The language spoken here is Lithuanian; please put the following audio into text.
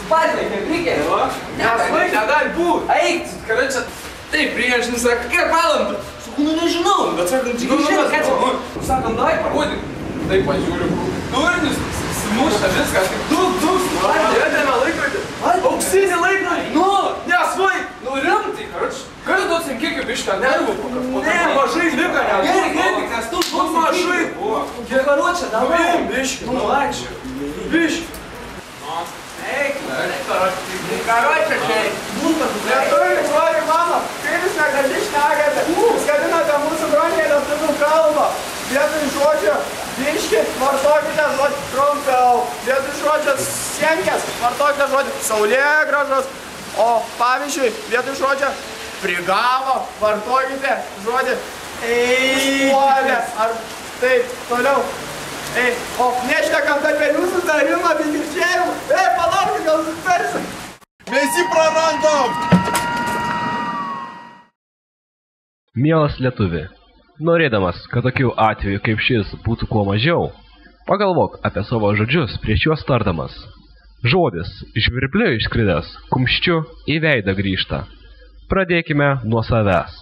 Pažinai, reikia. Negali būt. Eik, Karočią, taip, priešinį sako, kiek valandų? sakau, nu nežinau, bet sakant, Sakant, dai, parodyk. Taip, pažiūriu, durnis, simuša viską, kaip duk, atėmė laikrodį. Auksinį laikrodį. Nu, Nesvai, rimtai, karočią. Gali duot kiekio bišką nervų, mažai liko, gerai, nes tu mažai. Karočią, davai. Biškį, Nu, ačiū. biškį. Eik, karočią, čia. Lietuvių broliai mano, kaip jūs negali šnekate, jūs gadinate mūsų broliai lietuvių kalbą. Vietoj žodžio biškį vartokite žodį trumpiau. Vietoj žodžio sienkės vartokite žodį saulėgrąžos. O pavyzdžiui, vietoj žodžio prigavo vartokite žodį puolė. Ar taip, toliau. O nešnekant apie jūsų tarimą, pikirčiavimą. Palaukit, gal sutarsim. Mes jį prarandam! Mielas lietuvi, norėdamas, kad tokių atvejų kaip šis būtų kuo mažiau, pagalvok apie savo žodžius prieš juos tardamas. Žodis žvirbliu išskridęs kumščiu į veidą grįžta. Pradėkime nuo savęs.